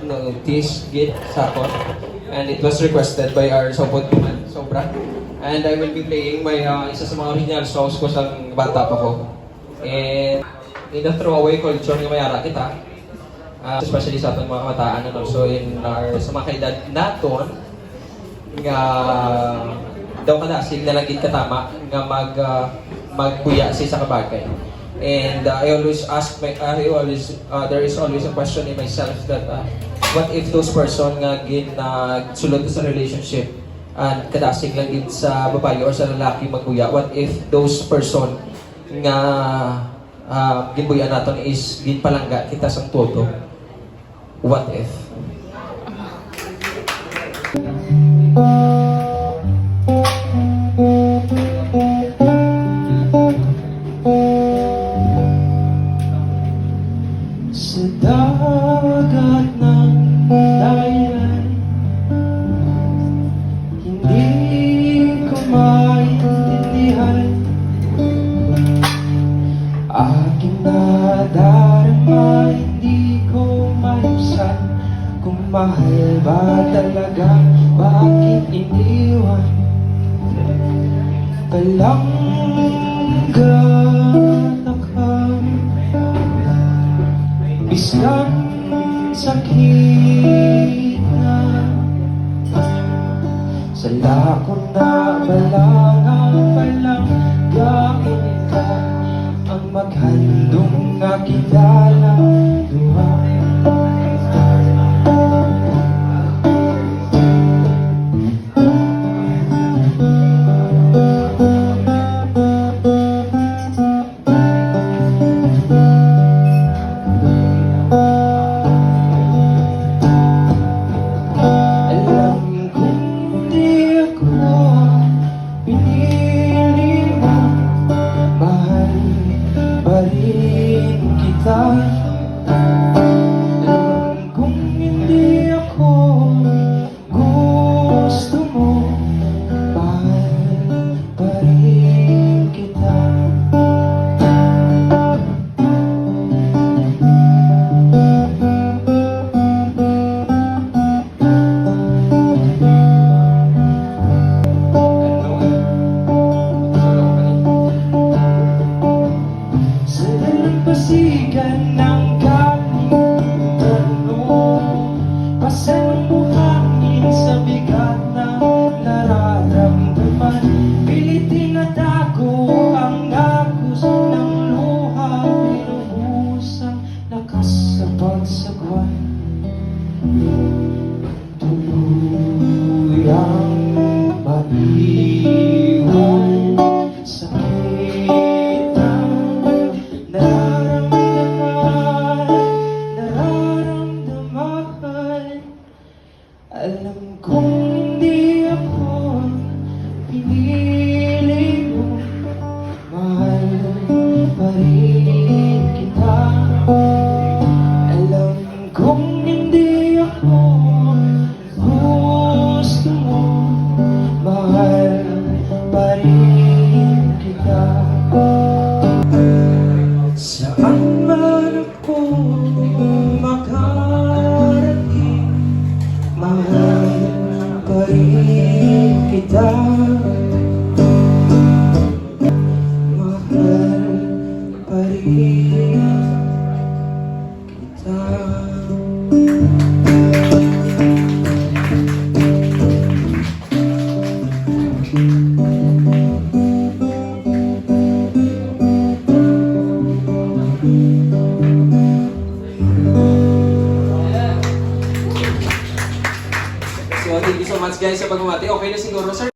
notice git sakon, and it was requested by our Sopot man, Sobra. And I will be playing my isa sa mga original songs ko sa bata pa ko. And in the throwaway culture nga mayara kita, especially sa atong mga kabataan and also in our sa mga kaedad naton nga daw kadasig na lagit katama nga magbuya sa isa ka bagay. And I always ask there is always a question in myself that what if those person nga sulod sa relationship and kadasig lang gid sa babae or sa lalaki magbuya, what if those person nga ginbuya naton is ginpalangga kita sang todo? What if? Sa dagat ng dahilan, hindi ko maintindihan aking nadarama, hindi ko maibsan kung mahal ba talaga, bakit iniwan palangga na ka. Bislang sakit na sa lakon na balanga palang gain ka ang maghandong na kilala duha. Kung hindi ako gusto mo, mahal pa rin kita. Sa dalampasigan ng pasang buhangin sa bigat na nararamdaman, pilitin na tago ang agos ng luha, binuhusang lakas sa pagsagwan. Tuluyang maiwan sa alam kong hindi ako pinili mo, mahal pa rin kita. Alam kong hindi ako gusto mo, mahal pa rin kita. Saan man ako makarating, mahal pa rin kita. Mahal pa rin kita. So thank you so much guys sa pagmamati. Okay na siguro sir.